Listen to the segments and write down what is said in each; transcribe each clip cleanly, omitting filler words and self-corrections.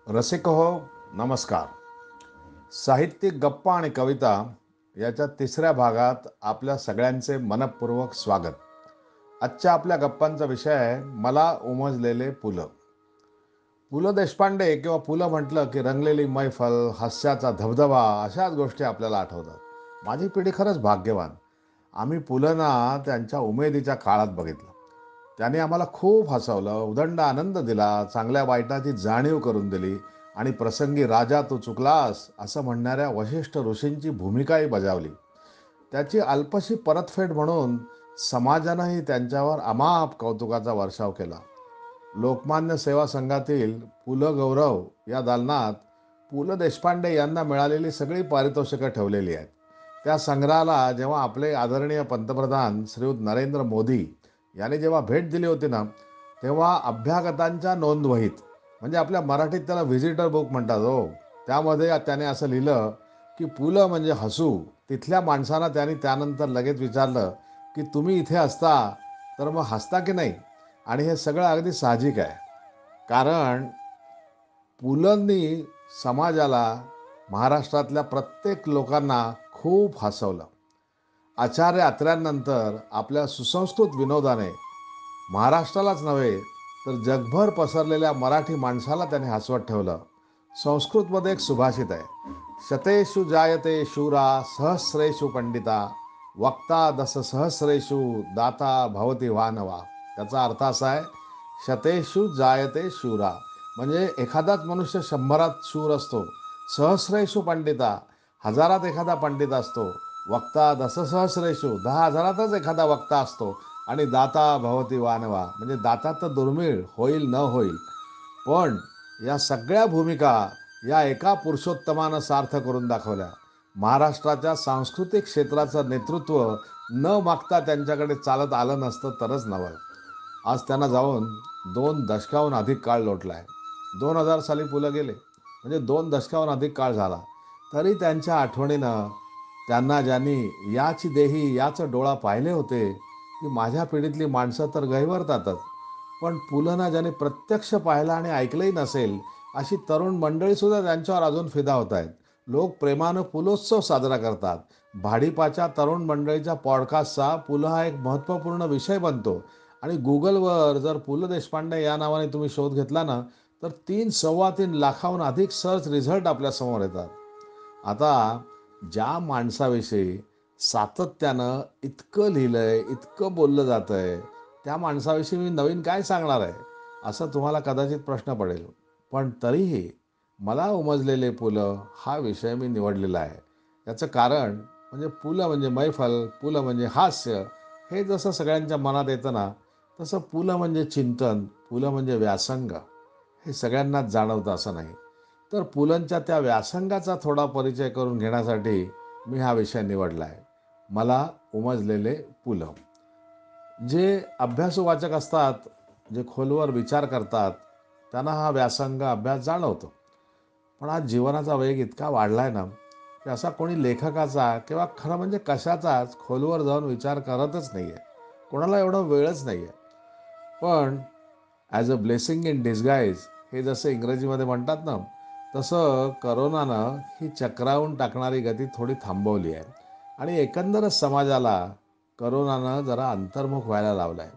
रसिक हो, नमस्कार. साहित्यिक गप्पा आणि कविता याच्या तिसऱ्या भागात आपल्या सगळ्यांचे मनपूर्वक स्वागत. आजच्या आपल्या गप्पांचा विषय आहे मला उमजलेले पुलं. पु ल देशपांडे किंवा पुलं म्हटलं की रंगलेली मैफल, हास्याचा धबधबा अशाच गोष्टी आपल्याला आठवतात. माझी पिढी खरंच भाग्यवान. आम्ही पुलंना त्यांच्या उमेदीच्या काळात बघितलं. त्याने आम्हाला खूप हसवलं, उदंड आनंद दिला, चांगल्या वाईटाची जाणीव करून दिली आणि प्रसंगी राजा तू चुकलास असं म्हणणाऱ्या वशिष्ठ ऋषींची भूमिकाही बजावली. त्याची अल्पशी परतफेड म्हणून समाजानंही त्यांच्यावर अमाप कौतुकाचा वर्षाव केला. लोकमान्य सेवा संघातील पु ल गौरव या दालनात पु ल देशपांडे यांना मिळालेली सगळी पारितोषिकं ठेवलेली आहेत. त्या संग्रहाला जेव्हा आपले आदरणीय पंतप्रधान श्रीयुत नरेंद्र मोदी यांनी जेव्हा भेट दिली होती ना, तेव्हा अभ्यागतांच्या नोंदवहीत, म्हणजे आपल्या मराठीत त्याला व्हिजिटर बुक म्हणतात हो, त्यामध्ये त्याने असं लिहिलं की पु ल म्हणजे हसू. तिथल्या माणसांना त्यांनी त्यानंतर लगेच विचारलं की तुम्ही इथे असता तर मग हसता की नाही. आणि हे सगळं अगदी साहजिक आहे, कारण पुलंनी समाजाला, महाराष्ट्रातल्या प्रत्येक लोकांना खूप हसवलं. आचार्य अत्र्यांनंतर आपल्या सुसंस्कृत विनोदाने महाराष्ट्रालाच नव्हे तर जगभर पसरलेल्या मराठी माणसाला त्याने हसवत ठेवलं. संस्कृतमध्ये एक सुभाषित आहे, शतेषु जायते शूरा सहस्रेषु पंडिता वक्ता दस सहस्रेषु दाता भवती वानवा. त्याचा अर्थ असा आहे, शतेषु जायते शूरा म्हणजे एखादाच मनुष्य 100त शूर असतो, सहस्रेषु पंडिता हजारात एखादा पंडित असतो, वक्ता दशसहस्रेषु 10,000तच एखादा वक्ता असतो आणि दाता भवती वानवा म्हणजे दाता तर दुर्मिळ होईल न होईल. पण या सगळ्या भूमिका या एका पुरुषोत्तमानं सार्थ करून दाखवल्या. महाराष्ट्राच्या सांस्कृतिक क्षेत्राचं नेतृत्व न मागता त्यांच्याकडे चालत आलं नसतं तरच नवल. आज त्यांना जाऊन 2 दशकाहून अधिक काळ लोटलाय. 2000 साली पुलं गेले, म्हणजे 2 दशकाहून अधिक काळ झाला. तरी त्यांच्या आठवणीनं त्यांना ज्यांनी याची देही याच डोळा पाहिले होते, की माझ्या पिढीतली माणसं तर गहिवरतातच, पण पुलंना ज्याने प्रत्यक्ष पाहिलं आणि ऐकलंही नसेल अशी तरुण मंडळी सुद्धा त्यांच्यावर अजून फिदा होत आहेत. लोक प्रेमानं पुलोत्सव साजरा करतात. भाडीपाच्या तरुण मंडळीच्या पॉडकास्टचा पुलं हा एक महत्त्वपूर्ण विषय बनतो. आणि गुगलवर जर पु ल देशपांडे या नावाने तुम्ही शोध घेतला ना, तर 3-3.25 लाखाहून अधिक सर्च रिझल्ट आपल्यासमोर येतात. आता ज्या माणसाविषयी सातत्यानं इतकं लिहिलंय, इतकं बोललं जातंय, त्या माणसाविषयी मी नवीन काय सांगणार आहे, असं तुम्हाला कदाचित प्रश्न पडेल. पण तरीही मला उमजलेले पुलं हा विषय मी निवडलेला आहे. याचं कारण म्हणजे पुलं म्हणजे मैफल, पुलं म्हणजे हास्य, हे जसं सगळ्यांच्या मनात येतं ना, तसं पुलं म्हणजे चिंतन, पुलं म्हणजे व्यासंग, हे सगळ्यांनाच जाणवतं असं नाही. तर पुलंच्या त्या व्यासंगाचा थोडा परिचय करून घेण्यासाठी मी हा विषय निवडला आहे, मला उमजलेले पुलं. जे अभ्यासू वाचक असतात, जे खोलवर विचार करतात, त्यांना हा व्यासंग अभ्यास जाणवतो. पण आज जीवनाचा वेग इतका वाढलाय ना, की असा कोणी लेखकाचा किंवा खरं म्हणजे कशाचाच खोलवर जाऊन विचार करतच नाहीये. कोणाला एवढा वेळच नाहीये. पण as a blessing in disguise हे जसं इंग्रजीमध्ये म्हणतात ना, तसं करोनानं ही चक्रावून टाकणारी गती थोडी थांबवली आहे. आणि एकंदरच समाजाला करोनानं जरा अंतर्मुख व्हायला लावलं आहे.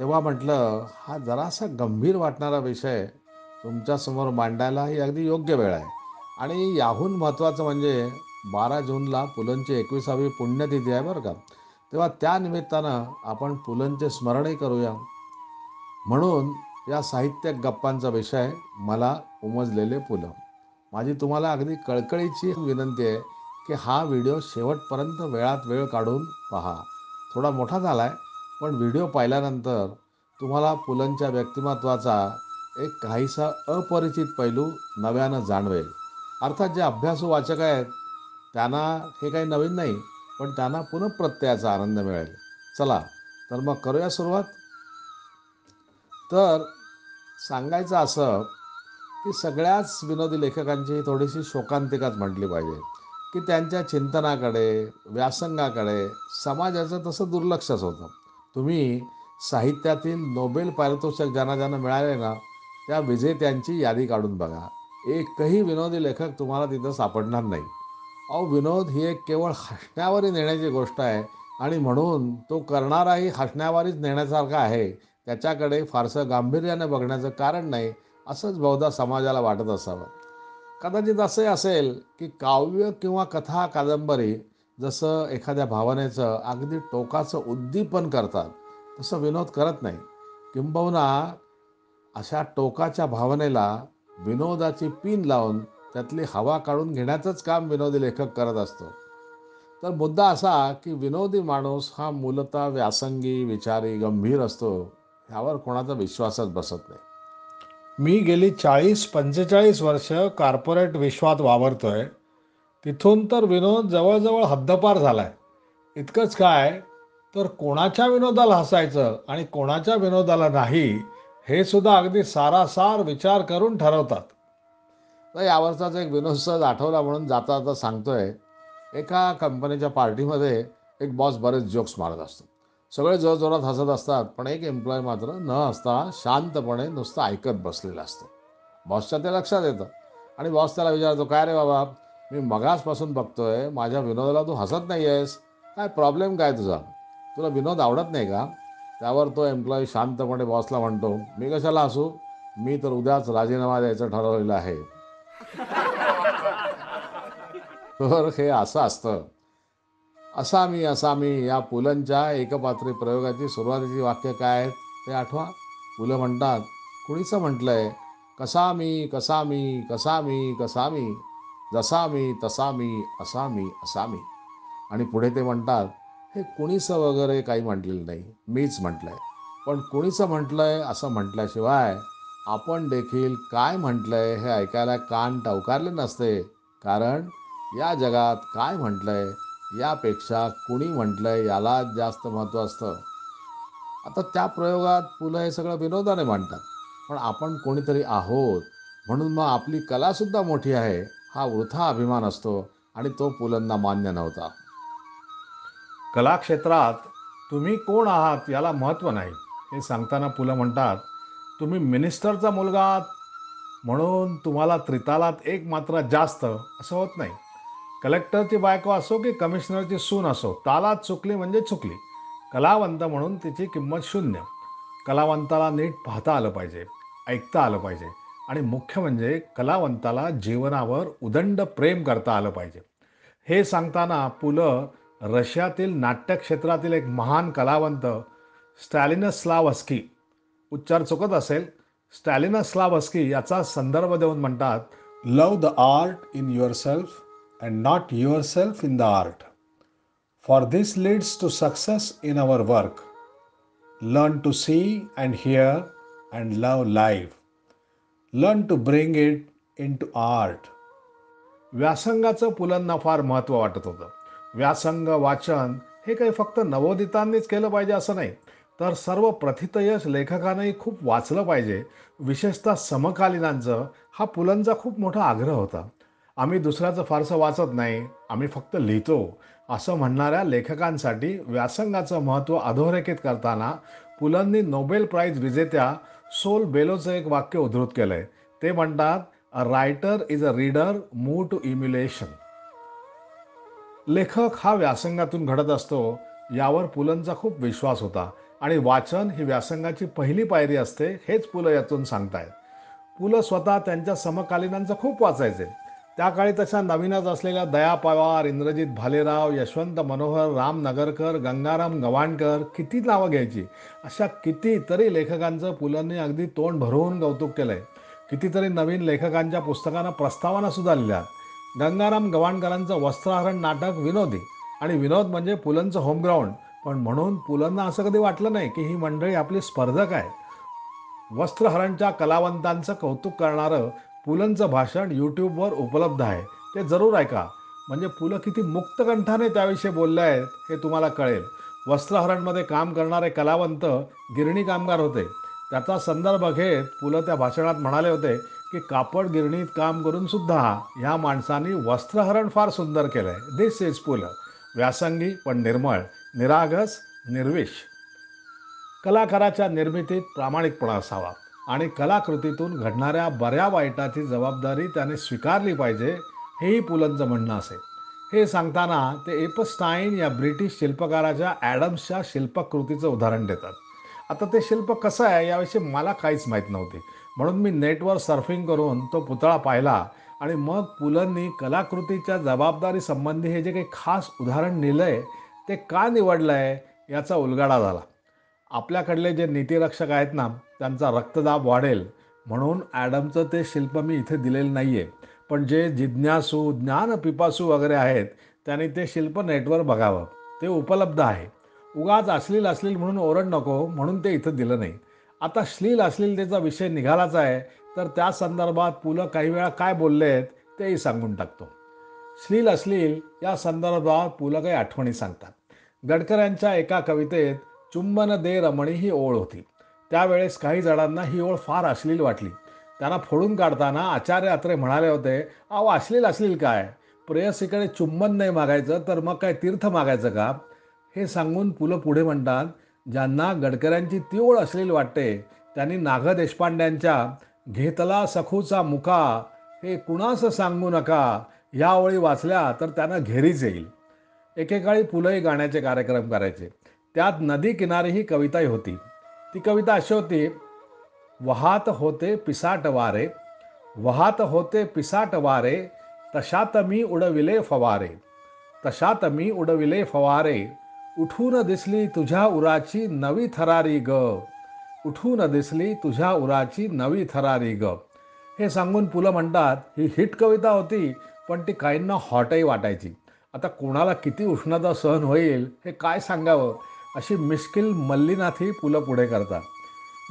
तेव्हा म्हटलं हा जरासा गंभीर वाटणारा विषय तुमच्यासमोर मांडायला ही अगदी योग्य वेळ आहे. आणि याहून महत्त्वाचं म्हणजे 12 जूनला पुलंची 21वी पुण्यतिथी आहे बरं का. तेव्हा त्या निमित्तानं आपण पुलंचे स्मरणही करूया. म्हणून या साहित्य गप्पांचा विषय मला उमजलेले पुलं. माझी तुम्हाला अगदी कळकळीची विनंती आहे की हा व्हिडिओ शेवटपर्यंत वेळात वेळ काढून पहा. थोडा मोठा झालाय, पण व्हिडिओ पाहिल्यानंतर तुम्हाला पुलंच्या व्यक्तिमत्वाचा एक काहीसा अपरिचित पैलू नव्यानं जाणवेल. अर्थात जे अभ्यासू वाचक आहेत त्यांना हे काही नवीन नाही, पण त्यांना पुनःप्रत्ययाचा आनंद मिळेल. चला तर मग करूया सुरुवात. तर सांगायचं असं की सगळ्याच विनोदी लेखकांची थोडीशी शोकांतिकाच म्हटली पाहिजे, की त्यांच्या चिंतनाकडे, व्यासंगाकडे समाजाचं तसं दुर्लक्षच होतं. तुम्ही साहित्यातील नोबेल पारितोषिक ज्यांना ज्यांना मिळाले ना, त्या विजेत्यांची यादी काढून बघा. एकही विनोदी लेखक तुम्हाला तिथं सापडणार नाही. अहो, विनोद ही एक केवळ हसण्यावरी नेण्याची गोष्ट आहे आणि म्हणून तो करणाराही हसण्यावरीच नेण्यासारखा आहे. त्याच्याकडे फारसं गांभीर्याने बघण्याचं कारण नाही, असंच बहुधा समाजाला वाटत असावं. कदाचित असे असेल, की काव्य किंवा कथा, कादंबरी जसं एखाद्या भावनेचं अगदी टोकाचं उद्दीपन करतात, तसं विनोद करत नाही. किंबहुना अशा टोकाच्या भावनेला विनोदाची पिन लावून त्यातली हवा काढून घेण्याचंच काम विनोदी लेखक करत असतो. तर मुद्दा असा की विनोदी माणूस हा मूलतः व्यासंगी, विचारी, गंभीर असतो, ह्यावर कोणाचा विश्वासच बसत नाही. मी गेली 40-45 वर्ष कॉर्पोरेट विश्वात वावरतोय. तिथून तर विनोद जवळजवळ हद्दपार झालाय. इतकंच काय, तर कोणाच्या विनोदाला हसायचं आणि कोणाच्या विनोदाला नाही, हे सुद्धा अगदी सारासार विचार करून ठरवतात. तर यावरचाच एक विनोद सहज आठवला म्हणून जाता जाता सांगतोय. एका कंपनीच्या पार्टीमध्ये एक बॉस बरेच जोक्स मारत असतो. सगळे जोरजोरात हसत असतात, पण एक एम्प्लॉय मात्र न हसता शांतपणे नुसतं ऐकत बसलेला असतो. बॉसच्या ते लक्षात येतं आणि बॉस त्याला विचारतो, काय रे बाबा, मी मगासपासून बघतोय माझ्या विनोदाला तू हसत नाही आहेस, काय प्रॉब्लेम काय तुझा, तुला विनोद आवडत नाही का? त्यावर तो एम्प्लॉई शांतपणे बॉसला म्हणतो, मी कशाला हसू, मी तर उद्याच राजीनामा द्यायचं ठरवलेलं आहे. तर हे असं असतं. असामी असामी या पुलंच्या एकपात्री प्रयोगाची सुरुवातीची वाक्य काय आहेत ते आठवा. पुलं म्हणतात, कुणीचं म्हटलंय, कसामी कसामी कसामी कसामी, जसा मी तसा मी असामी असामी. आणि पुढे ते म्हणतात, हे कुणीचं वगैरे काही म्हटलेलं नाही, मीच म्हटलंय. पण कुणीचं म्हटलंय असं म्हटल्याशिवाय आपण देखील काय म्हटलंय हे ऐकायला कान टवकारले नसते. कारण या जगात काय म्हटलंय यापेक्षा कुणी म्हटलंय यालाच जास्त महत्त्व असतं. आता त्या प्रयोगात पुलं हे सगळं विनोदाने मांडतात. पण आपण कोणीतरी आहोत म्हणून मग आपली कलासुद्धा मोठी आहे हा वृथा अभिमान असतो आणि तो पुलंना मान्य नव्हता. कलाक्षेत्रात तुम्ही कोण आहात याला महत्त्व नाही, हे सांगताना पुलं म्हणतात, तुम्ही मिनिस्टरचा मुलगा आहात म्हणून तुम्हाला त्रितालात एक मात्रा जास्त असं होत नाही. कलेक्टरची बायको असो की कमिशनरची सून असो, तालात चुकली म्हणजे चुकली. कलावंत म्हणून तिची किंमत शून्य. कलावंताला नीट पाहता आलं पाहिजे, ऐकता आलं पाहिजे आणि मुख्य म्हणजे कलावंताला जीवनावर उदंड प्रेम करता आलं पाहिजे. हे सांगताना पुलं रशियातील नाट्यक्षेत्रातील एक महान कलावंत स्टॅलिनस्लावस्की, उच्चार चुकत असेल, स्टॅलिनस्लावस्की याचा संदर्भ देऊन म्हणतात, love the art in yourself and not yourself in the art. For this leads to success in our work. Learn to see and hear and love life. Learn to bring it into art. व्यासंगाचं पुलंना फार महत्त्व वाटत होतं. व्यासंग वाचन हे काही फक्त नवोदितांनीच केलं पाहिजे असं नाही, तर सर्व प्रथितयश लेखकांनाही खूप वाचलं पाहिजे. विशेषतः समकालीनांचं हा पुलंचा खूप मोठा आग्रह होता. आम्ही दुसऱ्याचं फारसं वाचत नाही, आम्ही फक्त लिहितो, असं म्हणणाऱ्या लेखकांसाठी व्यासंगाचं महत्त्व अधोरेखित करताना पुलंनी नोबेल प्राइज विजेत्या सोल बेलोचं एक वाक्य उद्धृत केलंय. ते म्हणतात, a writer is a reader move to emulation. लेखक हा व्यासंगातून घडत असतो यावर पुलंचा खूप विश्वास होता आणि वाचन ही व्यासंगाची पहिली पायरी असते हेच पुलं यातून सांगतायत. पुलं स्वतः त्यांच्या समकालीनांचं खूप वाचायचे. त्या काळी तशा नवीनच असलेल्या दया पवार, इंद्रजित भालेराव, यशवंत मनोहर, राम नगरकर, गंगाराम गवाणकर, किती नावं घ्यायची, अशा कितीतरी लेखकांचं पुलंनी अगदी तोंड भरवून कौतुक केलंय. कितीतरी नवीन लेखकांच्या पुस्तकांना प्रस्तावना सुद्धा लिहिल्या. गंगाराम गवाणकरांचं वस्त्रहरण नाटक विनोदी आणि विनोद म्हणजे पुलंचं होमग्राऊंड. पण म्हणून पुलंना असं कधी वाटलं नाही की ही मंडळी आपली स्पर्धक आहे. वस्त्रहरणच्या कलावंतांचं कौतुक करणारं पुलंचं भाषण यूट्यूबवर उपलब्ध आहे, ते जरूर ऐका. म्हणजे पुलं किती मुक्तकंठाने त्याविषयी बोलले आहेत हे तुम्हाला कळेल. वस्त्रहरणमध्ये काम करणारे कलावंत गिरणी कामगार होते. त्याचा संदर्भ घेत पुलं त्या भाषणात म्हणाले होते की कापड गिरणीत काम करून सुद्धा ह्या माणसांनी वस्त्रहरण फार सुंदर केलंय. दिस इज पुलं. व्यासंगी पण निर्मळ, निरागस, निर्विष. कलाकाराच्या निर्मितीत प्रामाणिकपणा असावा. आणि कलाकृतीतून घडणाऱ्या बऱ्या वाईटाची जबाबदारी त्याने स्वीकारली पाहिजे, हेही पुलंचं म्हणणं असे. हे सांगताना ते एपस्टाईन या ब्रिटिश शिल्पकाराच्या ॲडम्सच्या शिल्पकृतीचं उदाहरण देतात. आता ते शिल्प कसं आहे याविषयी मला काहीच माहीत नव्हते, म्हणून मी नेटवर सर्फिंग करून तो पुतळा पाहिला आणि मग पुलंनी कलाकृतीच्या जबाबदारी संबंधी हे जे काही खास उदाहरण लिहिलंय ते का निवडलंय याचा उलगडा झाला. आपल्याकडले जे नीतिरक्षक आहेत ना, त्यांचा रक्तदाब वाढेल म्हणून ॲडमचं ते शिल्प मी इथे दिलेलं नाही आहे. पण जे जिज्ञासू ज्ञानपिपासू वगैरे आहेत त्यांनी ते शिल्प नेटवर बघावं, ते उपलब्ध आहे. उगाच अश्लील अश्लील म्हणून ओरड नको म्हणून ते इथं दिलं नाही. आता श्लील अश्लीलतेचा विषय निघालाच आहे, तर त्या संदर्भात पुलं काही वेळा काय बोलले आहेत तेही सांगून टाकतो. श्लील अश्लील या संदर्भात पुलं काही आठवणी सांगतात. गडकऱ्यांच्या एका कवितेत चुंबन दे रमणी ही ओळ होती. त्यावेळेस काही जणांना ही ओळ फार अश्लील वाटली. त्यांना फोडून काढताना आचार्य अत्रे म्हणाले होते, अहो अश्लील अश्लील काय, प्रेयसीकडे चुंबन नाही मागायचं तर मग काय तीर्थ मागायचं का. हे सांगून पुलं पुढे म्हणतात, ज्यांना गडकऱ्यांची ती ओळ अश्लील वाटते त्यांनी नाग देशपांड्यांच्या घेतला सखूचा मुका हे कुणास सांगू नका ह्या ओळी वाचल्या तर त्यांना घेरीच येईल. एकेकाळी पुलंही गाण्याचे कार्यक्रम करायचे. त्यात नदी किनारी ही कविताही होती. ती कविता अशी होती, वहात होते पिसाट वारे, वहात होते पिसाट वारे, तशात मी उडविले फवारे, तशात मी उडविले फवारे, उठून दिसली तुझ्या उराची नवी थरारी ग, उठून दिसली तुझ्या उराची नवी थरारी ग. हे सांगून पुलं म्हणतात, ही हिट कविता होती पण ती काहींना हॉटही वाटायची. आता कोणाला किती उष्णता सहन होईल हे काय सांगावं, अशी मिश्किल मल्लीनाथी पुलं पुढे करतात.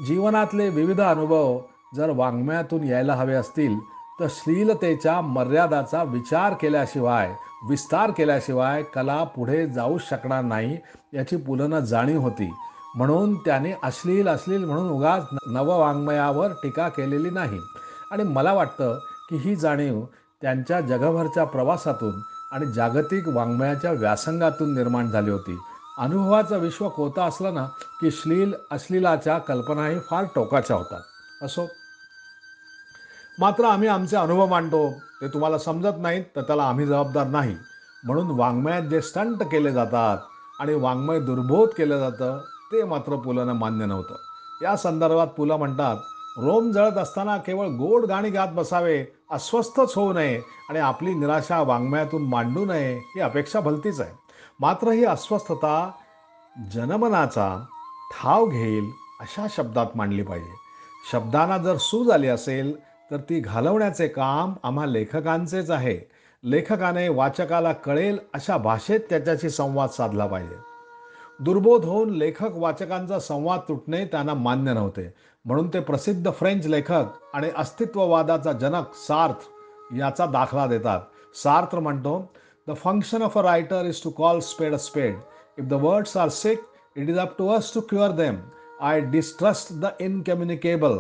जीवनातले विविध अनुभव जर वाङ्मयातून यायला हवे असतील तर श्लीलतेच्या मर्यादाचा विचार केल्याशिवाय, विस्तार केल्याशिवाय कला पुढे जाऊ शकणार नाही याची पुलंना जाणीव होती. म्हणून त्याने अश्लील अश्लील म्हणून उगाच नववाङ्मयावर टीका केलेली नाही. आणि मला वाटतं की ही जाणीव त्यांच्या जगभरच्या प्रवासातून आणि जागतिक वाङ्मयाच्या व्यासंगातून निर्माण झाली होती. अनुभवाचं विश्व कोता असलं ना की श्लील अश्लीलाच्या कल्पनाही फार टोकाच्या होतात. असो, मात्र आम्ही आमचे अनुभव मांडतो, ते तुम्हाला समजत नाहीत तर त्याला आम्ही जबाबदार नाही. म्हणून वाङ्मयात जे स्टंट केले जातात आणि वाङ्मय दुर्बोध केलं जातं ते मात्र पुलंना मान्य नव्हतं. या संदर्भात पुलं म्हणतात, रोम जळत असताना केवळ गोड गाणी गात बसावे, अस्वस्थच होऊ नये आणि आपली निराशा वाङ्मयातून मांडू नये ही अपेक्षा भलतीच आहे. मात्र ही अस्वस्थता जनमनाचा ठाव घेईल अशा शब्दात मांडली पाहिजे. शब्दांना जर सूज आली असेल तर ती घालवण्याचे काम आम्हा लेखकांचेच आहे. लेखकाने वाचकाला कळेल अशा भाषेत त्याच्याशी संवाद साधला पाहिजे. दुर्बोध होऊन लेखक वाचकांचा संवाद तुटणे त्यांना मान्य नव्हते. म्हणून ते प्रसिद्ध फ्रेंच लेखक आणि अस्तित्ववादाचा जनक सार्थ याचा दाखला देतात. सार्थ म्हणतो, the function of a writer is to call spade a spade. If the words are sick, it is up to us to cure them. I distrust the incommunicable.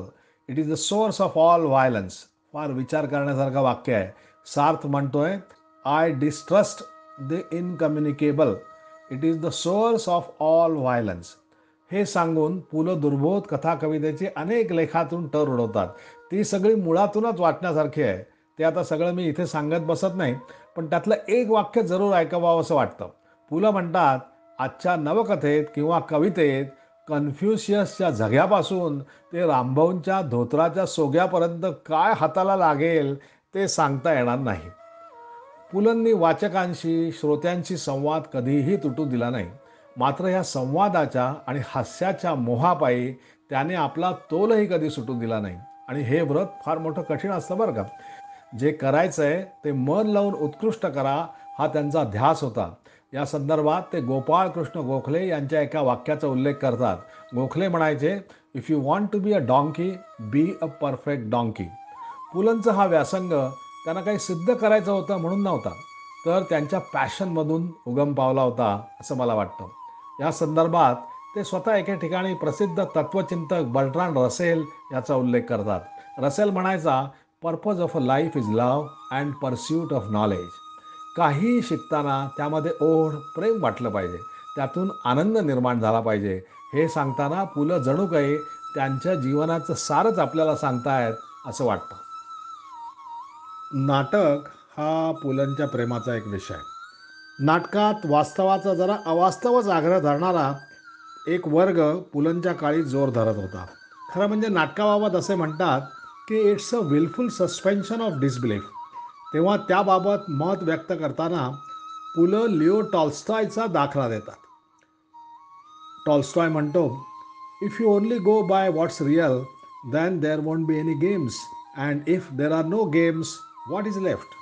It is the source of all violence. फार विचार करण्यासारखं वाक्य आहे. Sartre म्हणतोय, I distrust the incommunicable. It is the source of all violence. हे सांगून पुलं दुर्बोध कथा कवितेची अनेक लेखातून टर उडवतात. ती सगळी मुळातूनच वाटण्यासारखी आहे. ते आता सगळं मी इथे सांगत बसत नाही, पण त्यातलं एक वाक्य जरूर ऐकावं असं वाटतं. पुलं म्हणतात, आजच्या नवकथेत किंवा कवितेत कन्फ्युशियसच्या झग्यापासून ते रामभाऊंच्या धोत्राच्या सोग्यापर्यंत काय हाताला लागेल ते सांगता येणार नाही. पुलंनी वाचकांशी, श्रोत्यांशी संवाद कधीही तुटू दिला नाही. मात्र या संवादाच्या आणि हास्याच्या मोहापायी त्याने आपला तोलही कधी सुटू दिला नाही. आणि हे व्रत फार मोठं कठीण असतं बरं का. जे करायचंय ते मन लावून उत्कृष्ट करा हा त्यांचा ध्यास होता. या संदर्भात ते गोपाळ कृष्ण गोखले यांच्या एका वाक्याचा उल्लेख करतात. गोखले म्हणायचे, if you want to be a donkey, be a perfect donkey. पुलंचा हा व्यासंग त्यांना काही सिद्ध करायचं होतं म्हणून नव्हता, तर त्यांच्या पॅशनमधून उगम पावला होता असं मला वाटतं. या संदर्भात ते स्वतः एके ठिकाणी प्रसिद्ध तत्वचिंतक बर्ट्रांड रसेल याचा उल्लेख करतात. रसेल म्हणायचा, purpose of a life is love and pursuit of knowledge. काहीही शिकताना त्यामध्ये ओढ, प्रेम वाटलं पाहिजे, त्यातून आनंद निर्माण झाला पाहिजे. हे सांगताना पुलं जणू काही त्यांच्या जीवनाचं सारच आपल्याला सांगतायत असं वाटतं. नाटक हा पुलंच्या प्रेमाचा एक विषय. नाटकात वास्तवाचा जरा अवास्तवच आग्रह धरणारा एक वर्ग पुलंच्या काळी जोर धरत होता. खरं म्हणजे नाटकाबाबत असे म्हणतात की it's a wilful suspension of disbelief. तेव्हा त्याबाबत मत व्यक्त करताना पुलं लिओ टॉल्स्टॉयचा दाखला देतात. टॉल्स्टॉय म्हणतो, if you only go by what's real then there won't be any games and if there are no games what is left.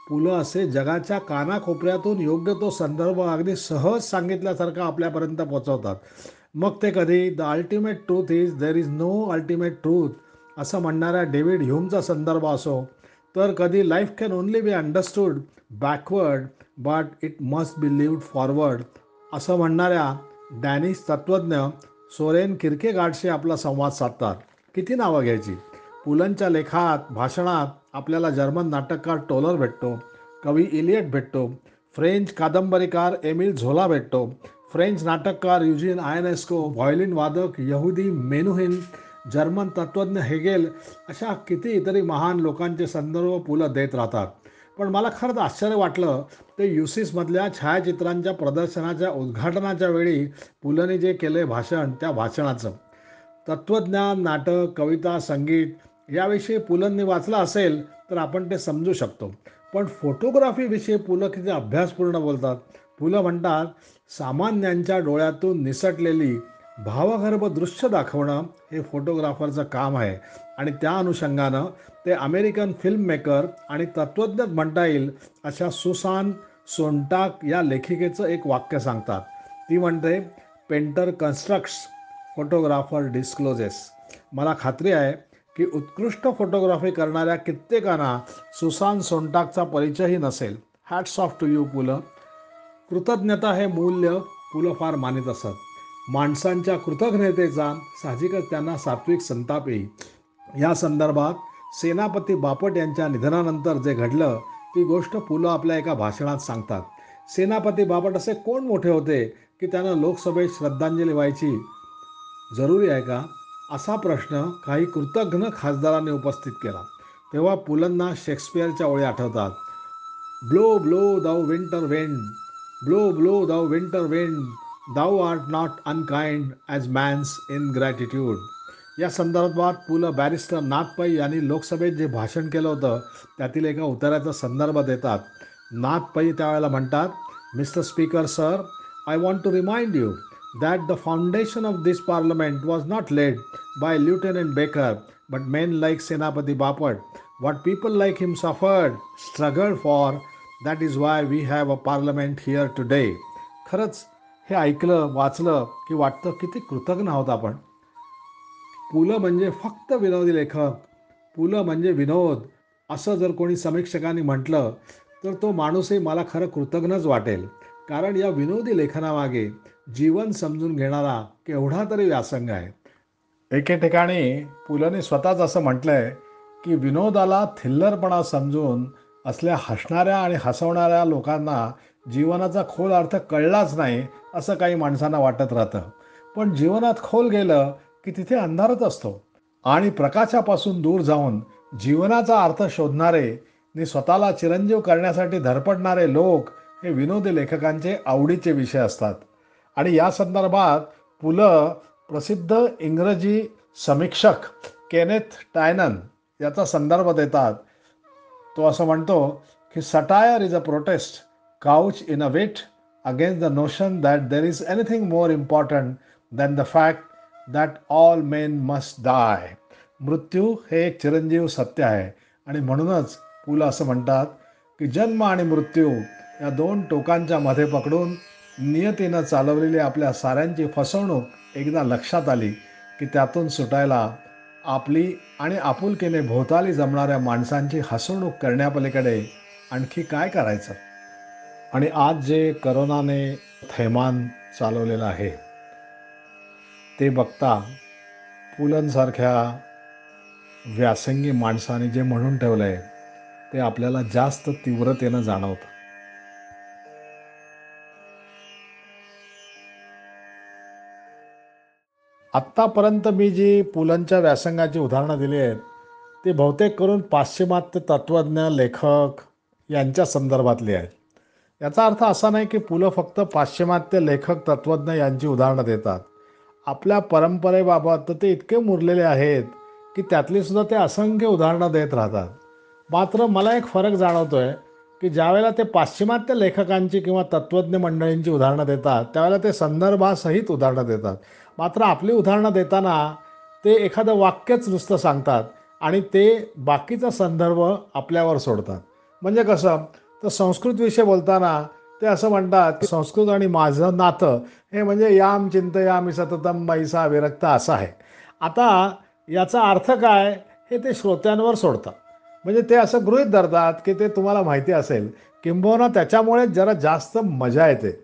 पुलं असे जगाच्या कानाकोपऱ्यातून योग्य तो संदर्भ अगदी सहज सांगितल्यासारखं आपल्यापर्यंत पोचवतात. मग ते कधी the ultimate truth is there is no ultimate truth असं म्हणणाऱ्या डेव्हिड ह्यूमचा संदर्भ असो, तर कधी life can only be understood backward but it must be lived forward असं म्हणणाऱ्या डॅनिश तत्त्वज्ञ सोरेन किर्केगार्डशी आपला संवाद साधतात. किती नावं घ्यायची. पुलंच्या लेखात, भाषणात आपल्याला जर्मन नाटककार टोलर भेटतो, कवी इलियट भेटतो, फ्रेंच कादंबरीकार एमिल झोला भेटतो, फ्रेंच नाटककार युजीन आयनेस्को, व्हायोलिन वादक यहुदी मेनुहिन, जर्मन तत्त्वज्ञ हेगेल अशा किती इतरही महान लोकांचे संदर्भ पुलं देत राहतात. पण मला खरंच आश्चर्य वाटलं ते युसिसमधल्या छायाचित्रांच्या प्रदर्शनाच्या उद्घाटनाच्या वेळी पुलंनी जे केले भाषण, त्या भाषणाचं. तत्त्वज्ञान, नाटक, कविता, संगीत याविषयी पुलंनी वाचलं असेल तर आपण ते समजू शकतो. पण फोटोग्राफीविषयी पुलं किती अभ्यासपूर्ण बोलतात. पुलं म्हणतात, सामान्यांच्या डोळ्यातून निसटलेली भावगर्भ दृश्य दाखवणं हे फोटोग्राफरचं काम आहे. आणि त्या अनुषंगानं ते अमेरिकन फिल्म मेकर आणि तत्त्वज्ञच म्हणता येईल अशा सुसान सोनटाक या लेखिकेचं एक वाक्य सांगतात. ती म्हणते, पेंटर कन्स्ट्रक्ट्स, फोटोग्राफर डिस्क्लोजेस. मला खात्री आहे की उत्कृष्ट फोटोग्राफी करणाऱ्या कित्येकांना सुसान सोनटाकचा परिचयही नसेल. हॅट्स ऑफ टू यू पुलं. कृतज्ञता हे मूल्य पुलं फार मानित असत. माणसांच्या कृतज्ञतेचा साहजिकच त्यांना सात्विक संताप येईल. या संदर्भात सेनापती बापट यांच्या निधनानंतर जे घडलं ती गोष्ट पुलं आपल्या एका भाषणात सांगतात. सेनापती बापट असे कोण मोठे होते की त्यांना लोकसभेत श्रद्धांजली व्हायची जरुरी आहे का, असा प्रश्न काही कृतज्ञ खासदारांनी उपस्थित केला. तेव्हा पुलंना शेक्सपियरच्या ओळी आठवतात. Blow blow thou winter wind, blow blow thou winter wind, thou art not unkind as man's ingratitude. या संदर्भात पुलं बॅरिस्टर नाथ पै यांनी लोकसभेत जे भाषण केलं होतं त्यातील एका उतार्याचा संदर्भ देतात. नाथ पै त्यावेळेला म्हणतात, mister speaker sir, I want to remind you that the foundation of this parliament was not laid by Lieutenant Baker but men like Senapati Bapat. What people like him suffered, struggled for, that is why we have a parliament here today. खरंच हे ऐकलं, वाचलं की वाटतं किती कृतज्ञ आहोत आपण. पुलं म्हणजे फक्त विनोदी लेखक, पुलं म्हणजे विनोद असं जर कोणी समीक्षकांनी म्हटलं तर तो माणूसही मला खरं कृतज्ञच वाटेल. कारण या विनोदी लेखनामागे जीवन समजून घेणारा केवढा तरी व्यासंग आहे. एके ठिकाणी पुलंनी स्वतःच असं म्हटलंय की विनोदाला थिल्लरपणा समजून असल्या हसणाऱ्या आणि हसवणाऱ्या लोकांना जीवनाचा खोल अर्थ कळलाच नाही असं काही माणसांना वाटत राहतं. पण जीवनात खोल गेलं की तिथे अंधारच असतो. आणि प्रकाशापासून दूर जाऊन जीवनाचा अर्थ शोधणारे आणि स्वतःला चिरंजीव करण्यासाठी धडपडणारे लोक हे विनोदी लेखकांचे आवडीचे विषय असतात. आणि या संदर्भात पुलं प्रसिद्ध इंग्रजी समीक्षक केनेथ टायनन याचा संदर्भ देतात. तो असं म्हणतो की satire is a protest couch in a wit against the notion that there is anything more important than the fact that all men must die. मृत्यू हे एक चिरंजीव सत्य आहे आणि म्हणूनच पुलं असं म्हणतात की जन्म आणि मृत्यू या दोन टोकांच्या मध्ये पकडून नियतीनं चालवलेली आपल्या साऱ्यांची फसवणूक एकदा लक्षात आली की त्यातून सुटायला आपली आणि आपुलकीने भोवताली जमणाऱ्या माणसांची हसवणूक करण्यापलीकडे आणखी काय करायचं. आणि आज जे करोनाने थैमान चालवलेलं आहे ते बघता पुलंसारख्या व्यासंगी माणसाने जे म्हणून ठेवलं आहे ते आपल्याला जास्त तीव्रतेनं जाणवतं. आत्तापर्यंत मी जी पुलंच्या व्यासंगाची उदाहरणं दिली आहेत ती बहुतेक करून पाश्चिमात्य तत्त्वज्ञ लेखक यांच्या संदर्भातली आहेत. याचा अर्थ असा नाही की पुलं फक्त पाश्चिमात्य लेखक तत्त्वज्ञ यांची उदाहरणं देतात. आपल्या परंपरेबाबत तर ते इतके मुरलेले आहेत की त्यातली सुद्धा ते असंख्य उदाहरणं देत राहतात. मात्र मला एक फरक जाणवतोय की ज्यावेळेला ते पाश्चिमात्य लेखकांची किंवा तत्त्वज्ञ मंडळींची उदाहरणं देतात त्यावेळेला ते संदर्भासहित उदाहरणं देतात. मात्र आपली उदाहरणं देताना ते एखादं वाक्यच नुसतं सांगतात आणि ते बाकीचा संदर्भ आपल्यावर सोडतात. म्हणजे कसं, तर संस्कृत विषय बोलताना ते असं म्हणतात की संस्कृत आणि माझं नातं हे म्हणजे याम चिंतयामि सततम मैसा विरक्त असं आहे. आता याचा अर्थ काय हे ते श्रोत्यांवर सोडतात. म्हणजे ते असं गृहीत धरतात की ते तुम्हाला माहिती असेल, किंबहुना त्याच्यामुळे जरा जास्त मजा येते.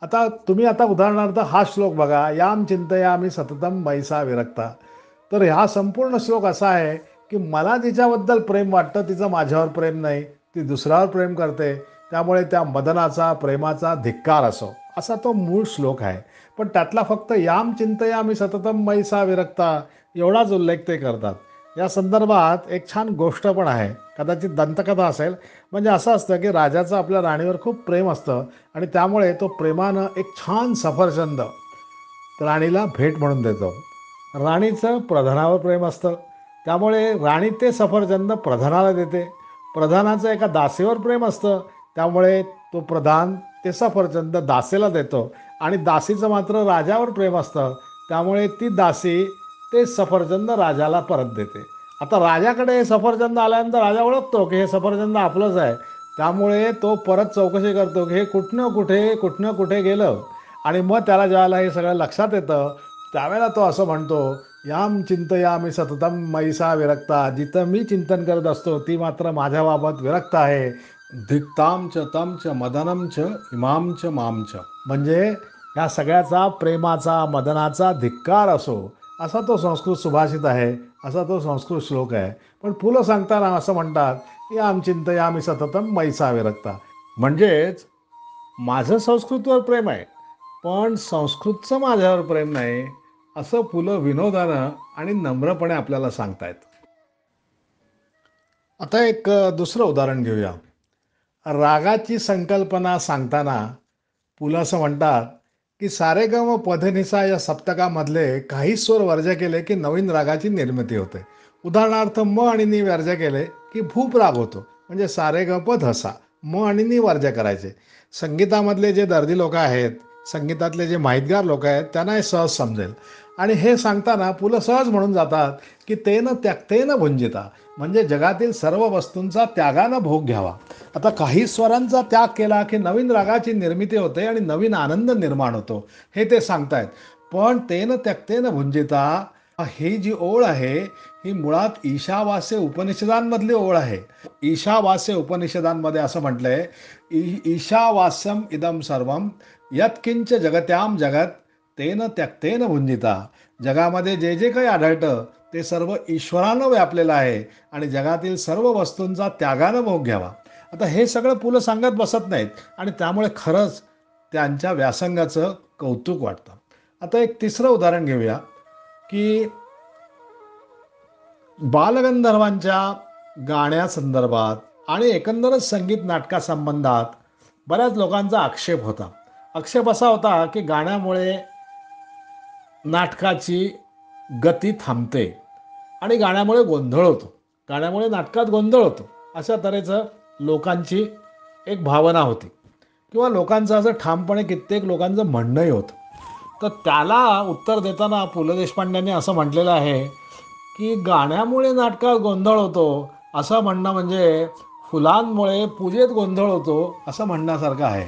आता तुम्ही आता उदाहरणार्थ हा श्लोक बघा, याम चिंतयामि सततम मैसा विरक्ता. तर हा संपूर्ण श्लोक असा आहे की मला तिच्याबद्दल प्रेम वाटतं, तिचं माझ्यावर प्रेम नाही, ती दुसऱ्यावर प्रेम करते, त्यामुळे त्या मदनाचा प्रेमाचा धिक्कार असो, असा तो मूळ श्लोक आहे. पण त्यातला फक्त याम चिंतयामि सततम मैसा विरक्ता एवढाच उल्लेख ते करतात. या संदर्भात एक छान गोष्ट पण आहे, कदाचित दंतकथा असेल. म्हणजे असं असतं की राजाचं आपल्या राणीवर खूप प्रेम असतं आणि त्यामुळे तो प्रेमानं एक छान सफरचंद राणीला भेट म्हणून देतो. राणीचं प्रधानावर प्रेम असतं, त्यामुळे राणी ते सफरचंद प्रधानाला देते. प्रधानाचं एका दासीवर प्रेम असतं, त्यामुळे तो प्रधान ते सफरचंद दासीला देतो. आणि दासीचं मात्र राजावर प्रेम असतं, त्यामुळे ती दासी ते सफरचंद राजाला परत देते. आता राजाकडे हे सफरचंद आल्यानंतर राजा ओळखतो की हे सफरचंद आपलंच आहे, त्यामुळे तो परत चौकशी करतो की हे कुठनं कुठे गेलं. आणि मग त्याला ज्यावेळेला हे सगळं लक्षात येतं त्यावेळेला तो असं म्हणतो, याम चिंतयामि सततम मैसा विरक्ता. जिथं मी चिंतन करत असतो ती मात्र माझ्याबाबत विरक्त आहे. धिक्ताम च तम च मदनम च इमाम च माम च. म्हणजे ह्या सगळ्याचा प्रेमाचा मदनाचा धिक्कार असो, असा तो संस्कृत सुभाषित आहे, असा तो संस्कृत श्लोक आहे. पण पुलं सांगताना असं म्हणतात, याम चिंतयामि सततम मैसा विरक्ता. म्हणजेच माझं संस्कृतवर प्रेम आहे, पण संस्कृतचं माझ्यावर प्रेम नाही, असं पुलं विनोदानं आणि नम्रपणे आपल्याला सांगतायत. आता एक दुसरं उदाहरण घेऊया. रागाची संकल्पना सांगताना पुलं असं म्हणतात की सारेगम पधनिसा या सप्तकामधले काही स्वर वर्ज्य केले की नवीन रागाची निर्मिती होते. उदाहरणार्थ म आणि नी वर्ज्य केले की भूप राग होतो. म्हणजे सारेगप धसा, म आणि नी वर्ज्य करायचे. संगीतामधले जे दर्दी लोक आहेत, संगीतातले जे माहितगार लोक आहेत, त्यांना हे सहज समजेल. आणि हे सांगताना पुलं सहज म्हणून जातात की तेन त्यक्तेन भुंजिता. म्हणजे जगातील सर्व वस्तूंचा त्यागानं भोग घ्यावा. आता काही स्वरांचा त्याग केला की नवीन रागाची निर्मिती होते आणि नवीन आनंद निर्माण होतो, हे ते सांगतायत. पण तेन त्यक्तेन भुंजिता ही जी ओळ आहे ही मुळात ईशावास्य उपनिषदांमधली ओळ आहे. ईशावास्य उपनिषदांमध्ये असं म्हटलंय, ईशावास्यम इदम सर्वम यत्किंच जगत्याम जगत तेन त्यक्तेन भुंजिता. जगामध्ये जे जे काही आढळतं ते सर्व ईश्वरानं व्यापलेलं आहे आणि जगातील सर्व वस्तूंचा त्यागानं भोग घ्यावा. आता हे सगळं पुलं सांगत बसत नाहीत आणि त्यामुळे खरंच त्यांच्या व्यासंगाचं कौतुक वाटतं. आता एक तिसरं उदाहरण घेऊया की बालगंधर्वांच्या गाण्यासंदर्भात आणि एकंदरच संगीत नाटकासंबंधात बऱ्याच लोकांचा आक्षेप होता. आक्षेप असा होता की गाण्यामुळे नाटकाची गती थांबते आणि गाण्यामुळे गोंधळ होतो, गाण्यामुळे नाटकात गोंधळ होतो, अशा तऱ्हेचं लोकांची एक भावना होती किंवा लोकांचं असं ठामपणे कित्येक लोकांचं म्हणणंही होतं. तर त्याला उत्तर देताना पु ल देशपांड्यांनी असं म्हटलेलं आहे की गाण्यामुळे नाटकात गोंधळ होतो असं म्हणणं म्हणजे फुलांमुळे पूजेत गोंधळ होतो असं म्हणण्यासारखं आहे.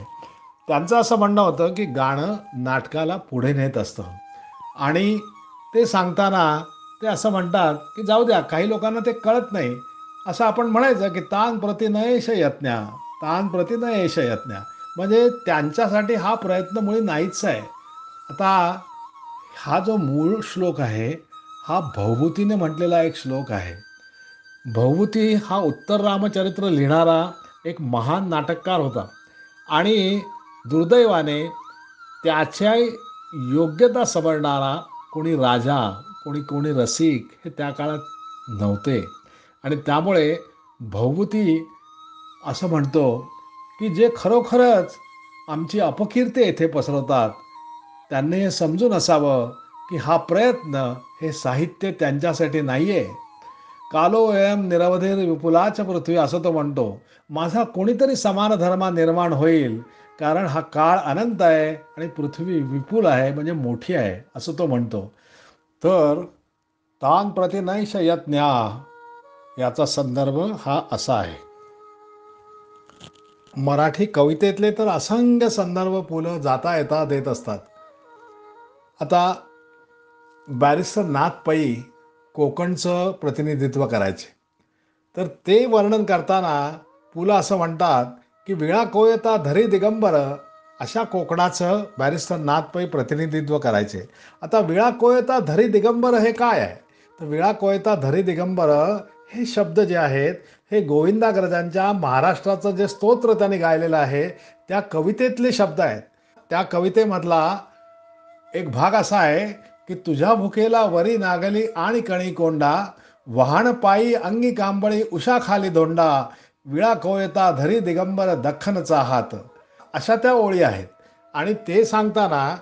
त्यांचं असं म्हणणं होतं की गाणं नाटकाला पुढे नेत असतं. आणि ते सांगताना ते असं म्हणतात की जाऊ द्या, काही लोकांना ते कळत नाही, असं आपण म्हणायचं की तान प्रति नयेश यज्ञा, तान प्रति नयेश यज्ञा. म्हणजे त्यांच्यासाठी हा प्रयत्न मुळी नाहीच आहे. आता हा जो मूळ श्लोक आहे हा भवभूतीने म्हटलेला एक श्लोक आहे. भवभूती हा उत्तर रामचरित्र लिहिणारा एक महान नाटककार होता आणि दुर्दैवाने त्याच्या योग्यता समजणारा कोणी राजा, कोणी कोणी रसिक हे त्या काळात नव्हते. आणि त्यामुळे भवभूती असं म्हणतो की जे खरोखरच आमची अपकीर्ती येथे पसरवतात त्यांनी हे समजून असावं की हा प्रयत्न हे साहित्य त्यांच्यासाठी नाही आहे. कालोऽयं निरवधिर विपुलाच पृथ्वी असं तो म्हणतो. माझा कोणीतरी समान धर्म निर्माण होईल, कारण हा काळ अनंत आहे आणि पृथ्वी विपुल आहे म्हणजे मोठी आहे असं तो म्हणतो. तर तान प्रतिनैष यज्ञा याचा संदर्भ हा असा आहे. मराठी कवितेतले तर असंख्य संदर्भ पु ल जाता येता देत असतात. आता बॅरिस्टर नाथ पै कोकणचं प्रतिनिधित्व करायचे, तर ते वर्णन करताना पु ल असं म्हणतात की विळा कोयता धरी दिगंबर अशा कोकणाचं बॅरिस्टर नाथ पै प्रतिनिधित्व करायचे. आता विळा कोयता धरी दिगंबर हे काय आहे, तर विळा कोयता धरी दिगंबर हे शब्द जे आहेत हे गोविंदाग्रजांच्या महाराष्ट्राचं जे स्तोत्र त्यांनी गायलेलं आहे त्या कवितेतले शब्द आहेत. त्या कवितेमधला एक भाग असा आहे की तुझ्या भुकेला वरी नागली आणि कणी कोंडा, वाहन पायी अंगी कांबळी उषा खाली दोंडा, विळा कोयता धरी दिगंबर दख्खनचा हात, अशा त्या ओळी आहेत. आणि ते सांगताना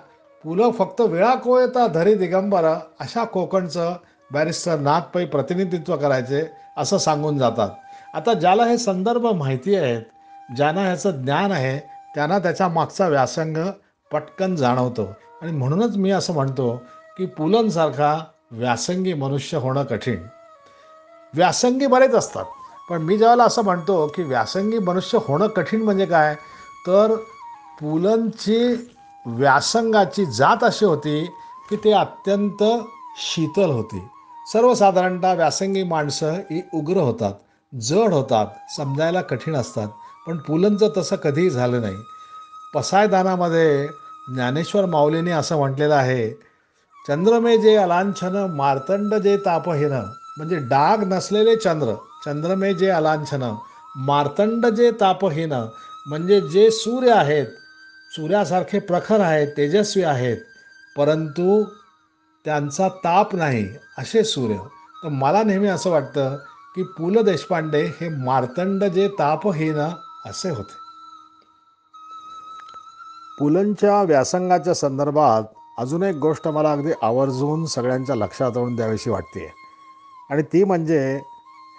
पु ल फक्त विळा कोयता धरी दिगंबर अशा कोकणचं बॅरिस्टर नाथ पै प्रतिनिधित्व करायचे असं सांगून जातात. आता ज्याला हे संदर्भ माहिती आहेत, ज्यांना ह्याचं ज्ञान आहे, त्यांना त्याच्या मागचा व्यासंग पटकन जाणवतो. आणि म्हणूनच मी असं म्हणतो की पुलंसारखा व्यासंगी मनुष्य होणं कठीण. व्यासंगी बरेच असतात, पण मी ज्यावेळेला असं म्हणतो की व्यासंगी मनुष्य होणं कठीण म्हणजे काय, तर पुलंची व्यासंगाची जात अशी होती की ते अत्यंत शीतल होती. सर्वसाधारणतः व्यासंगी माणसं ही उग्र होतात, जड होतात, समजायला कठीण असतात. पण पुलंचं तसं कधीही झालं नाही. पसायदानामध्ये ज्ञानेश्वर माऊलीने असं म्हटलेलं आहे, चंद्रमे जे अलांछन मार्तंड जे तापहीन, म्हणजे डाग नसलेले चंद्र, चंद्रमे जे अलांछन मार्तंड जे तापहीन, म्हणजे जे सूर्य आहेत, सूर्यासारखे प्रखर आहेत, तेजस्वी आहेत, परंतु त्यांचा ताप नाही असे सूर्य. तर मला नेहमी असं वाटतं की पु ल देशपांडे हे मार्तंड जे तापहीन असे होते. पुलंच्या व्यासंगाच्या संदर्भात अजून एक गोष्ट मला अगदी आवर्जून सगळ्यांच्या लक्षात आणून द्यावीशी वाटते, आणि ती म्हणजे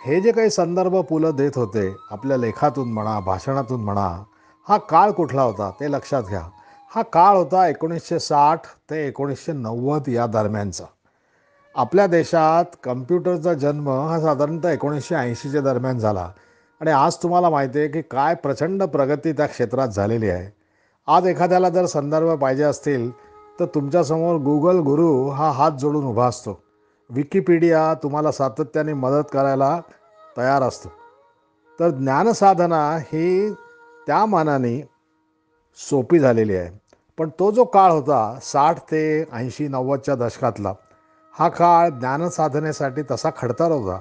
हे जे काही संदर्भ पु ल देत होते आपल्या लेखातून म्हणा, भाषणातून म्हणा, हा काळ कुठला होता ते लक्षात घ्या. हा काळ होता 1960 ते 1990 या दरम्यानचा. आपल्या देशात कम्प्युटरचा जन्म हा साधारणतः 1980च्या दरम्यान झाला. आणि आज तुम्हाला माहिती आहे की काय प्रचंड प्रगती त्या क्षेत्रात झालेली आहे. आज एखाद्याला जर संदर्भ पाहिजे असतील तर तुमच्यासमोर गुगल गुरु हा हात जोडून उभा असतो. विकिपीडिया तुम्हाला सातत्याने मदत करायला तयार असतो. तर ज्ञानसाधना ही त्या मानाने सोपी झालेली आहे. पण तो जो काळ होता 60 ते 80-90च्या दशकातला, हा काळ ज्ञानसाधनेसाठी तसा खडतर होता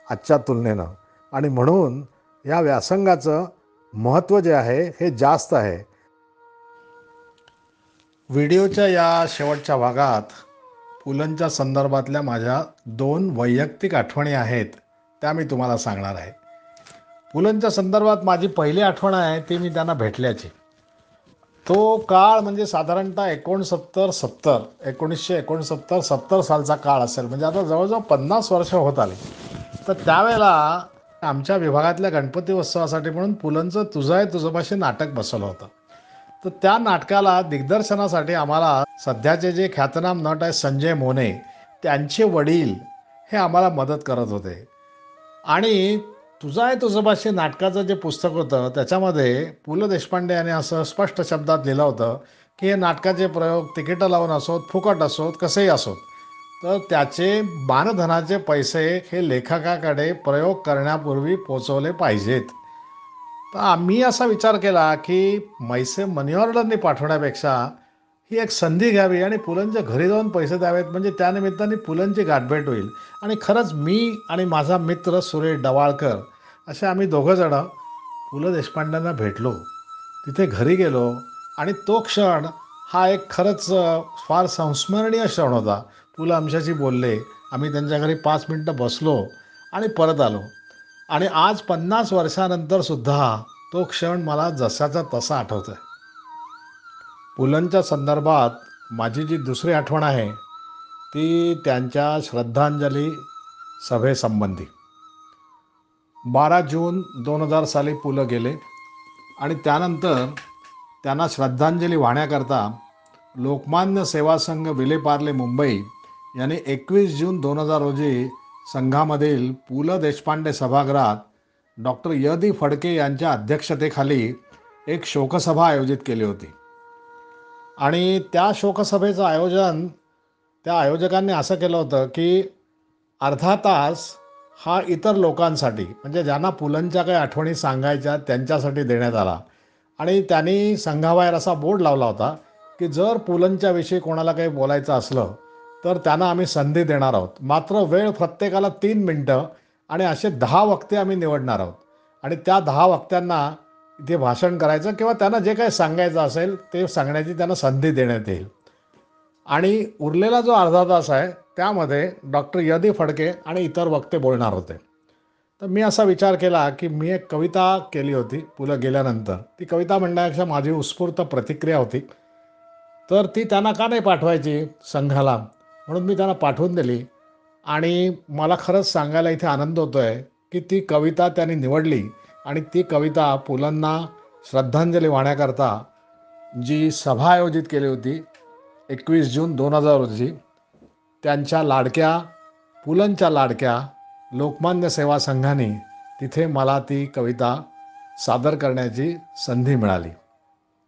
आजच्या तुलनेनं. आणि म्हणून या व्यासंगाचं महत्त्व जे आहे हे जास्त आहे. व्हिडिओच्या या शेवटच्या भागात पुलंच्या संदर्भातल्या माझ्या 2 वैयक्तिक आठवणी आहेत, त्या मी तुम्हाला सांगणार आहे. पुलंच्या संदर्भात माझी पहिली आठवण आहे ती मी त्यांना भेटल्याची. तो काळ म्हणजे साधारणतः 1969 सालचा काळ असेल, म्हणजे आता जवळजवळ 50 वर्ष होत आली. तर त्यावेळेला आमच्या विभागातल्या गणपती उत्सवासाठी म्हणून पुलंचं तुझं आहे तुझोबाशी नाटक बसवलं होतं. तर त्या नाटकाला दिग्दर्शनासाठी आम्हाला सध्याचे जे ख्यातनाम नट आहे संजय मोने, त्यांचे वडील हे आम्हाला मदत करत होते. आणि तुझं आहे तुझोबाशी नाटकाचं जे पुस्तक होतं त्याच्यामध्ये पु ल देशपांडे यांनी असं स्पष्ट शब्दात लिहिलं होतं की हे नाटकाचे प्रयोग तिकीटं लावून असोत, फुकट असोत, कसेही असोत, तर त्याचे मानधनाचे पैसे हे लेखकाकडे प्रयोग करण्यापूर्वी पोचवले पाहिजेत. तर आम्ही असा विचार केला की मैसे मनी ऑर्डरने पाठवण्यापेक्षा ही एक संधी घ्यावी आणि पुलंच्या घरी जाऊन पैसे द्यावेत, म्हणजे त्यानिमित्ताने पुलंची गाठभेट होईल. आणि खरंच मी आणि माझा मित्र सुरेश डवाळकर असे आम्ही दोघंजणं पु ल देशपांड्यांना भेटलो, तिथे घरी गेलो. आणि तो क्षण हा एक खरंच फार संस्मरणीय क्षण होता. पु ल आमच्याशी बोलले. आम्ही त्यांच्या घरी 5 मिनटं बसलो आणि परत आलो. आणि आज 50 वर्षानंतरसुद्धा तो क्षण मला जसाचा तसा आठवतो आहे. पुलंच्या संदर्भात माझी जी दुसरी आठवण आहे ती त्यांच्या श्रद्धांजली सभेसंबंधी. 12 जून 2000 साली पु ल गेले आणि त्यानंतर त्यांना श्रद्धांजली वाहण्याकरता लोकमान्य सेवा संघ विलेपार्ले मुंबई यांनी 21 जून 2000 रोजी संघामधील पु ल देशपांडे सभागृहात डॉक्टर य दी फडके यांच्या अध्यक्षतेखाली एक शोकसभा आयोजित केली होती. आणि त्या शोकसभेचं आयोजन त्या आयोजकांनी असं केलं होतं की अर्धा तास हा इतर लोकांसाठी, म्हणजे ज्यांना पुलंच्या काही आठवणी सांगायच्या त्यांच्यासाठी देण्यात आला. आणि त्यांनी संघाबाहेर असा बोर्ड लावला होता की जर पुलंच्या विषयी कोणाला काही बोलायचं असलं तर त्यांना आम्ही संधी देणार आहोत. मात्र वेळ प्रत्येकाला 3 मिनटं आणि असे 10 वक्ते आम्ही निवडणार आहोत. आणि त्या 10 वक्त्यांना इथे भाषण करायचं किंवा त्यांना जे काही सांगायचं असेल ते सांगण्याची त्यांना संधी देण्यात येईल. आणि उरलेला जो अर्धा तास आहे त्यामध्ये डॉक्टर य दी फडके आणि इतर वक्ते बोलणार होते. तर मी असा विचार केला की मी एक कविता केली होती पु ल गेल्यानंतर. ती कविता म्हणण्यापेक्षा माझी उत्स्फूर्त प्रतिक्रिया होती, तर ती त्यांना का नाही पाठवायची संघाला, म्हणून मी त्यांना पाठवून दिली. आणि मला खरंच सांगायला इथे आनंद होतो आहे की ती कविता त्यांनी निवडली आणि ती कविता पुलंना श्रद्धांजली वाहण्याकरता जी सभा आयोजित केली होती 21 जून 2000 रोजी त्यांच्या लाडक्या पुलंच्या लाडक्या लोकमान्य सेवा संघाने तिथे मला ती कविता सादर करण्याची संधी मिळाली.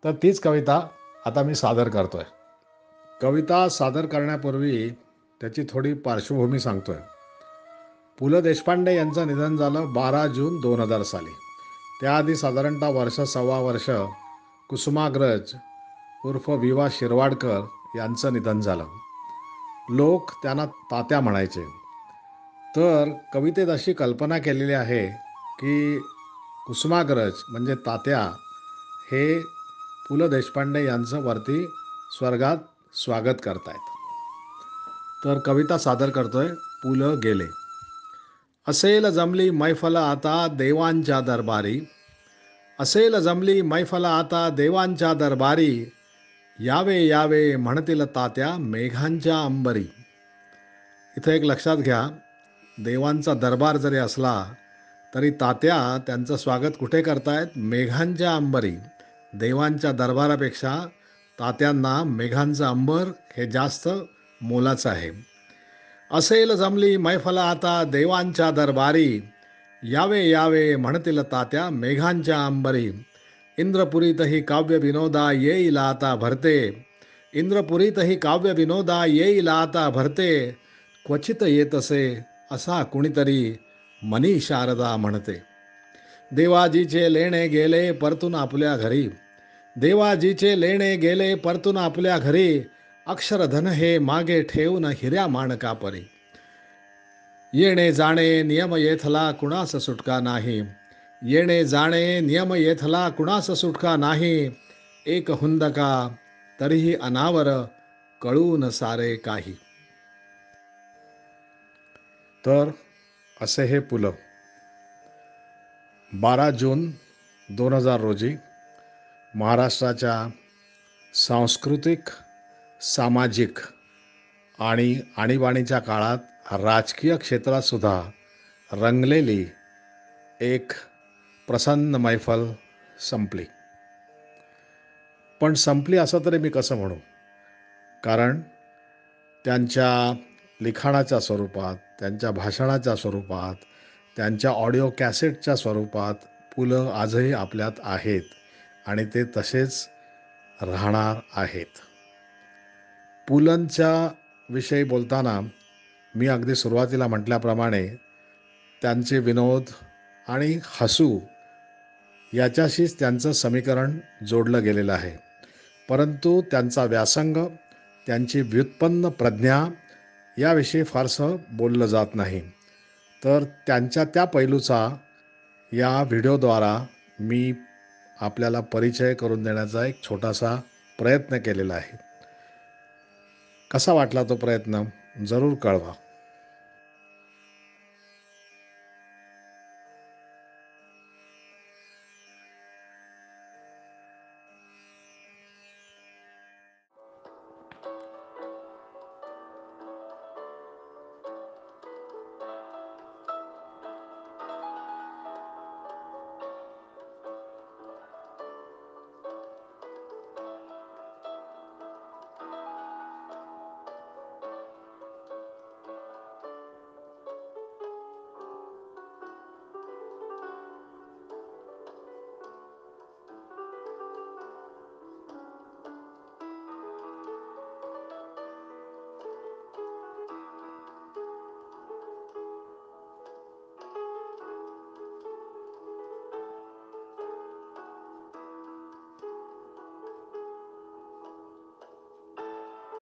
तर तीच कविता आता मी सादर करतो आहे. कविता सादर करण्यापूर्वी त्याची थोडी पार्श्वभूमी सांगतो आहे. पु ल देशपांडे यांचं निधन झालं 12 जून 2000 साली. त्याआधी साधारणतः वर्ष सव्वा वर्ष कुसुमाग्रज उर्फ विवा शिरवाडकर यांचं निधन झालं. लोक त्यांना तात्या म्हणायचे. तर कवितेत अशी कल्पना केलेली आहे की कुसुमाग्रज म्हणजे तात्या हे पु ल देशपांडे यांचं वरती स्वर्गात स्वागत करतायत. तर कविता सादर करतोय. पु ल गेले. असेल जमली मैफल आता देवांच्या दरबारी, असेल जमली मैफल आता देवांच्या दरबारी, यावे यावे म्हणतील तात्या मेघांच्या अंबरी. इथं एक लक्षात घ्या, देवांचा दरबार जरी असला तरी तात्या त्यांचं स्वागत कुठे करतायत? मेघांच्या अंबरी. देवांच्या दरबारापेक्षा तात्यांना मेघांचं अंबर हे जास्त मोलाचं आहे. असेल जमली मैफल आता देवांच्या दरबारी, यावे यावे म्हणतील तात्या मेघांच्या अंबरी. इंद्रपुरीतही काव्य विनोदा येईल आता भरते, इंद्रपुरीतही काव्य विनोदा येईल आता भरते, क्वचित येतसे असा कुणीतरी मनी शारदा म्हणते. देवाजीचे लेणे गेले परतून आपल्या घरी, देवाजीचे लेणे गेले परतून आपल्या घरी, अक्षरधन हे मागे ठेवून हिऱ्या माणका परी. येणे जाणे नियम येथला कुणास सुटका नाही, येणे जाणे नियम येथला कुणास सुटका नाही, एक हुंदका तरीही अनावर कळून सारे काही. तर असे हे पु ल 12 जून 2000 रोजी महाराष्ट्राच्या सांस्कृतिक, सामाजिक आणि आणीबाणीच्या काळात राजकीय क्षेत्रातसुद्धा रंगलेली एक प्रसन्न मैफल संपली. पण संपली असं तरी मी कसं म्हणू, कारण त्यांच्या लिखाणाच्या स्वरूपात, त्यांच्या भाषणाच्या स्वरूपात, त्यांच्या ऑडिओ कॅसेटच्या स्वरूपात पु ल आजही आपल्यात आहेत आणि ते तसेच राहणार आहेत. पुलंच्या विषयी बोलताना मी अगदी सुरुवातीला म्हटल्याप्रमाणे त्यांचे विनोद आणि हसू याच्याशीच त्यांचं समीकरण जोडलं गेलेलं आहे. परंतु त्यांचा व्यासंग, त्यांची व्युत्पन्न प्रज्ञा याविषयी फारसं बोललं जात नाही. तर त्यांच्या त्या पैलूचा या व्हिडिओद्वारा मी आपल्याला परिचय करून देण्याचा एक छोटासा प्रयत्न केलेला आहे. कसा वाटला तो प्रयत्न? जरूर कळवा.